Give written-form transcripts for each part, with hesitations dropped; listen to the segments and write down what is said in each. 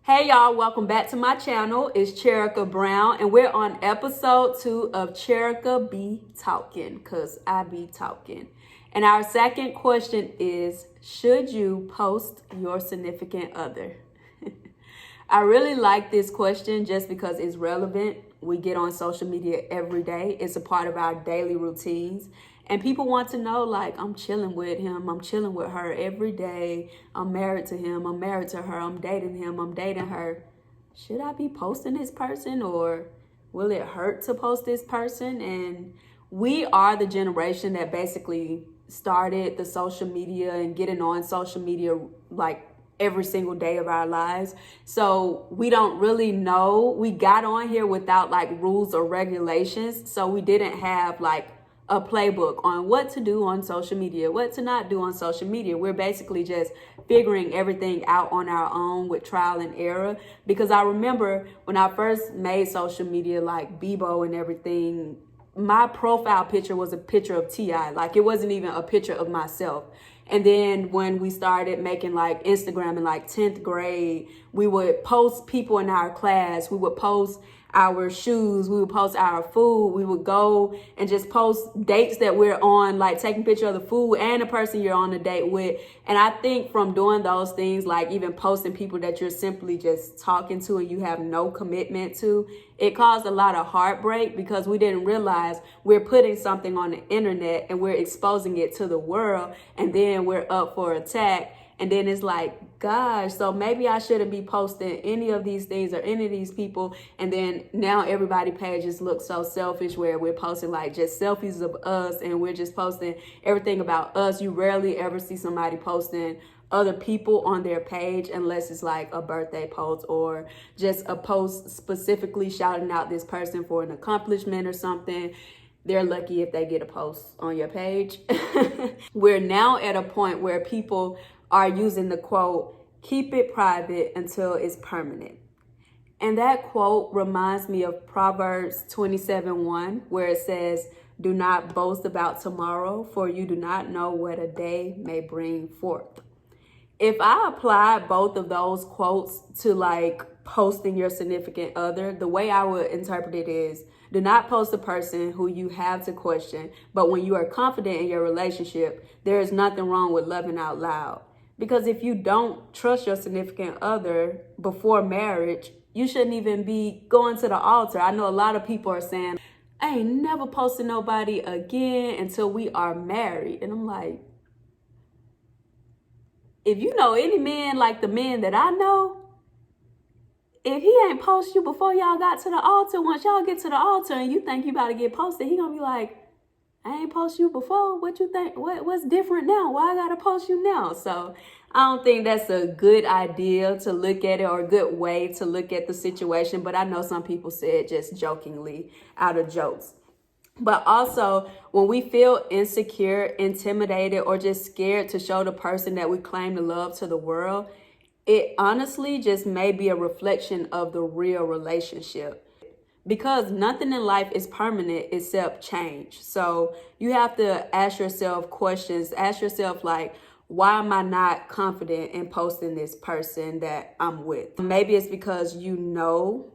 Hey y'all, welcome back to my channel. It's Cherrika Brown and we're on episode 2 of Cherrika B Talkin, cause I be talking. And our second question is, should you post your significant other? I really like this question just because it's relevant. We get on social media every day. It's a part of our daily routines. And people want to know, like, I'm chilling with him. I'm chilling with her every day. I'm married to him. I'm married to her. I'm dating him. I'm dating her. Should I be posting this person, or will it hurt to post this person? And we are the generation that basically started the social media and getting on social media like every single day of our lives. So we don't really know. We got on here without like rules or regulations. So we didn't have like a playbook on what to do on social media, what to not do on social media. We're basically just figuring everything out on our own with trial and error. Because I remember when I first made social media, like Bebo and everything, my profile picture was a picture of T.I. Like, it wasn't even a picture of myself. And then when we started making like Instagram in like 10th grade, we would post people in our class. We would post our shoes. We would post our food. We would go and just post dates that we're on, like taking picture of the food and the person you're on a date with. And I think from doing those things, like even posting people that you're simply just talking to and you have no commitment to, it caused a lot of heartbreak because we didn't realize we're putting something on the internet and we're exposing it to the world, and then we're up for attack. And then it's like, gosh, so maybe I shouldn't be posting any of these things or any of these people. And then now everybody pages look so selfish, where we're posting like just selfies of us and we're just posting everything about us. You rarely ever see somebody posting other people on their page unless it's like a birthday post or just a post specifically shouting out this person for an accomplishment or something. They're lucky if they get a post on your page. We're now at a point where people are using the quote, "keep it private until it's permanent." And that quote reminds me of Proverbs 27:1, where it says, "Do not boast about tomorrow, for you do not know what a day may bring forth." If I apply both of those quotes to like posting your significant other, the way I would interpret it is, do not post a person who you have to question, but when you are confident in your relationship, there is nothing wrong with loving out loud. Because if you don't trust your significant other before marriage, you shouldn't even be going to the altar. I know a lot of people are saying, I ain't never posting nobody again until we are married. And I'm like, if you know any man like the men that I know, if he ain't post you before y'all got to the altar, once y'all get to the altar and you think you about to get posted, he gonna be like, I ain't post you before. What you think? What's different now? Why I gotta post you now? So I don't think that's a good idea to look at it, or a good way to look at the situation. But I know some people say it just jokingly, out of jokes. But also, when we feel insecure, intimidated, or just scared to show the person that we claim to love to the world, it honestly just may be a reflection of the real relationship. Because nothing in life is permanent except change. So you have to ask yourself questions. Ask yourself, like, why am I not confident in posting this person that I'm with? Maybe it's because you know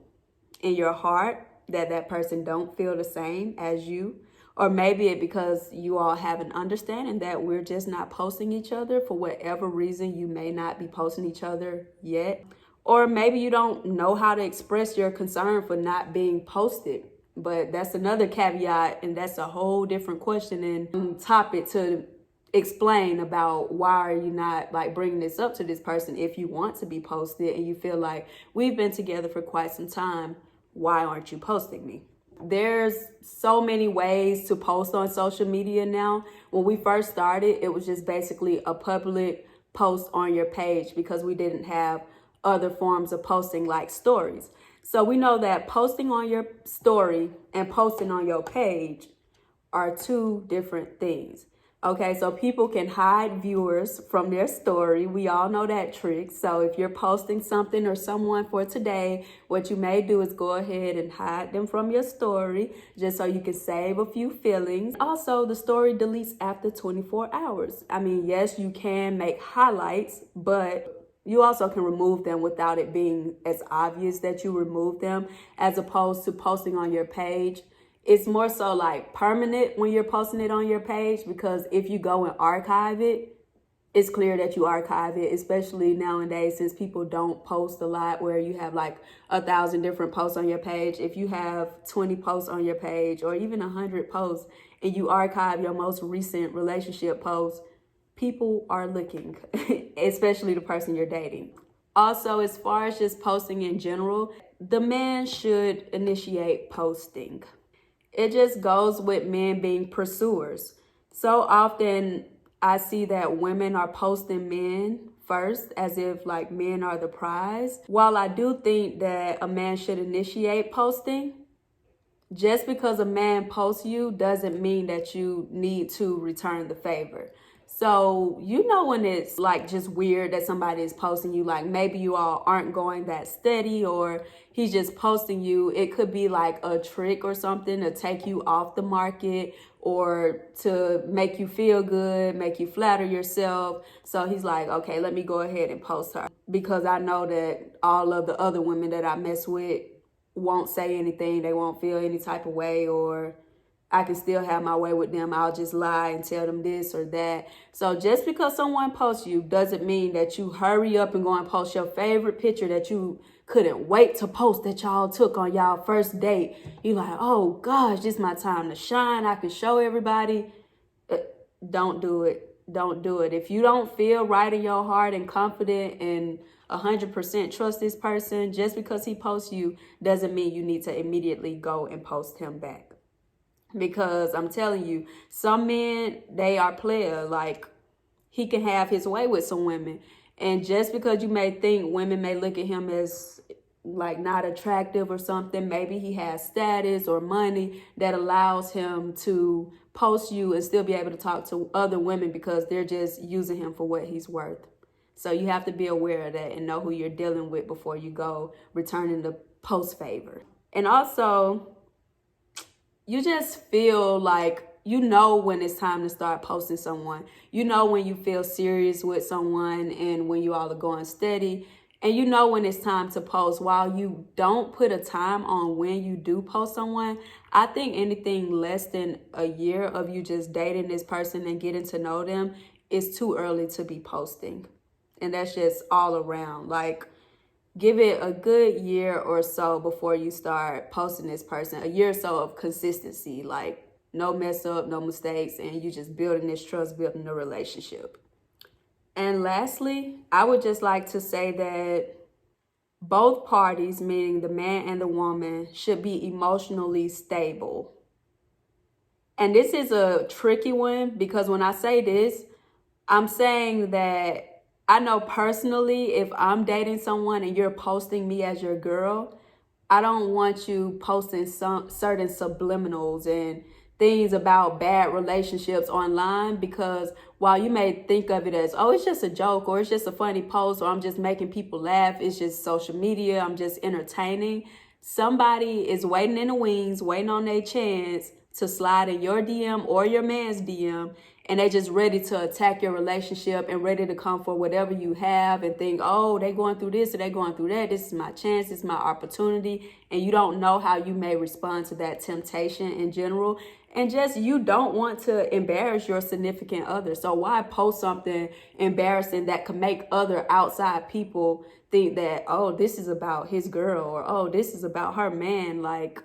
in your heart that that person don't feel the same as you. Or maybe it's because you all have an understanding that we're just not posting each other for whatever reason. You may not be posting each other yet. Or maybe you don't know how to express your concern for not being posted. But that's another caveat, and that's a whole different question and topic to explain about why are you not like bringing this up to this person if you want to be posted and you feel like we've been together for quite some time. Why aren't you posting me? There's so many ways to post on social media now. When we first started, it was just basically a public post on your page because we didn't have other forms of posting like stories. So we know that posting on your story and posting on your page are two different things. Okay, so people can hide viewers from their story. We all know that trick. So if you're posting something or someone for today, what you may do is go ahead and hide them from your story just so you can save a few feelings. Also, the story deletes after 24 hours. I mean, yes, you can make highlights, but you also can remove them without it being as obvious that you remove them, as opposed to posting on your page. It's more so like permanent when you're posting it on your page, because if you go and archive it, it's clear that you archive it, especially nowadays since people don't post a lot, where you have like 1,000 different posts on your page. If you have 20 posts on your page or even 100 posts and you archive your most recent relationship posts, people are looking, especially the person you're dating. Also, as far as just posting in general, the man should initiate posting. It just goes with men being pursuers. So often I see that women are posting men first, as if like men are the prize. While I do think that a man should initiate posting, just because a man posts you doesn't mean that you need to return the favor. So, you know, when it's like just weird that somebody is posting you, like maybe you all aren't going that steady, or he's just posting you. It could be like a trick or something to take you off the market, or to make you feel good, make you flatter yourself. So he's like, okay, let me go ahead and post her, because I know that all of the other women that I mess with won't say anything. They won't feel any type of way, or I can still have my way with them. I'll just lie and tell them this or that. So just because someone posts you doesn't mean that you hurry up and go and post your favorite picture that you couldn't wait to post, that y'all took on y'all first date. You like, oh gosh, this is my time to shine. I can show everybody. Don't do it. Don't do it. If you don't feel right in your heart and confident and 100% trust this person, just because he posts you doesn't mean you need to immediately go and post him back. Because I'm telling you, some men, they are player. Like, he can have his way with some women. And just because you may think women may look at him as like not attractive or something, maybe he has status or money that allows him to post you and still be able to talk to other women, because they're just using him for what he's worth. So you have to be aware of that and know who you're dealing with before you go returning the post favor. And also, you just feel like, you know when it's time to start posting someone. You know when you feel serious with someone and when you all are going steady. And you know when it's time to post. While you don't put a time on when you do post someone, I think anything less than a year of you just dating this person and getting to know them is too early to be posting. And that's just all around. Like, give it a good year or so before you start posting this person. A year or so of consistency, like no mess up, no mistakes, and you just building this trust, building a relationship. And lastly, I would just like to say that both parties, meaning the man and the woman, should be emotionally stable. And this is a tricky one, because when I say this, I'm saying that I know personally, if I'm dating someone and you're posting me as your girl, I don't want you posting some certain subliminals and things about bad relationships online, because while you may think of it as, oh, it's just a joke, or it's just a funny post, or I'm just making people laugh, it's just social media, I'm just entertaining, somebody is waiting in the wings, waiting on their chance to slide in your DM or your man's DM, and they just ready to attack your relationship and ready to come for whatever you have and think, oh, they going through this or they going through that. This is my chance. This is my opportunity. And you don't know how you may respond to that temptation in general. And just, you don't want to embarrass your significant other. So why post something embarrassing that could make other outside people think that, oh, this is about his girl, or oh, this is about her man? Like,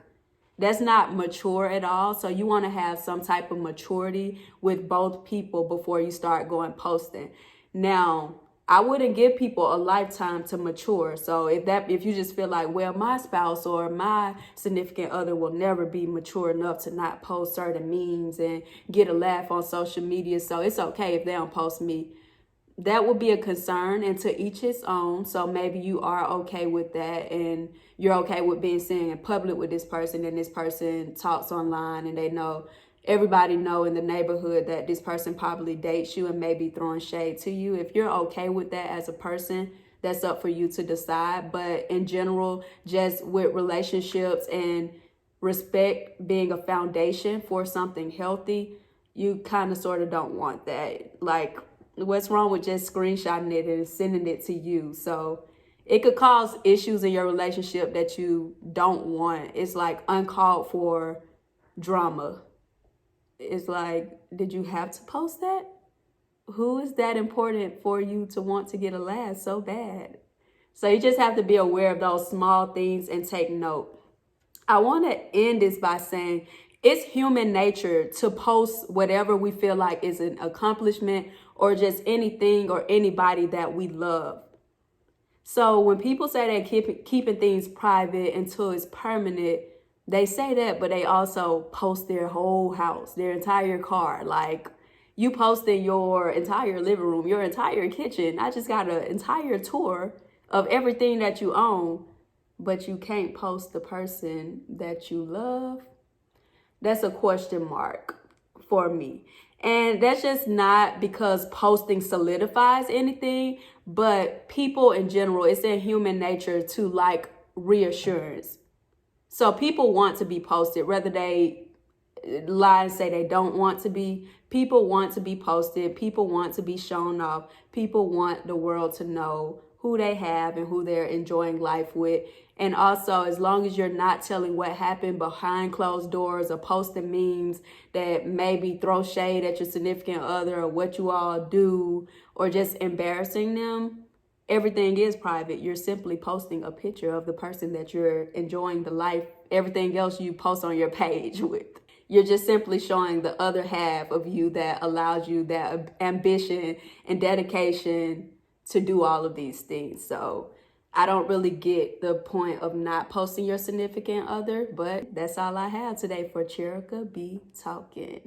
that's not mature at all. So you want to have some type of maturity with both people before you start going posting. Now, I wouldn't give people a lifetime to mature. So if you just feel like, well, my spouse or my significant other will never be mature enough to not post certain memes and get a laugh on social media, so it's okay if they don't post me, that would be a concern, and to each his own. So maybe you are okay with that, and you're okay with being seen in public with this person, and this person talks online, and everybody know in the neighborhood that this person probably dates you and maybe throwing shade to you. If you're okay with that as a person, that's up for you to decide. But in general, just with relationships and respect being a foundation for something healthy, you kind of sort of don't want that. Like, What's wrong with just screenshotting it and sending it to you? So it could cause issues in your relationship that you don't want. It's like uncalled for drama. It's like, did you have to post that? Who is that important for you to want to get a laugh so bad? So you just have to be aware of those small things and take note. I want to end this by saying it's human nature to post whatever we feel like is an accomplishment or just anything or anybody that we love. So when people say they're keeping things private until it's permanent, they say that, but they also post their whole house, their entire car. Like, you posted your entire living room, your entire kitchen. I just got an entire tour of everything that you own, but you can't post the person that you love. That's a question mark for me. And that's just not because posting solidifies anything, but people in general, it's in human nature to like reassurance. So people want to be posted, whether they lie and say they don't want to be. People want to be posted. People want to be shown off. People want the world to know who they have and who they're enjoying life with. And also, as long as you're not telling what happened behind closed doors or posting memes that maybe throw shade at your significant other or what you all do or just embarrassing them, everything is private. You're simply posting a picture of the person that you're enjoying the life, everything else you post on your page with. You're just simply showing the other half of you that allows you that ambition and dedication to do all of these things. So I don't really get the point of not posting your significant other, but that's all I have today for Cherrika B Talkin.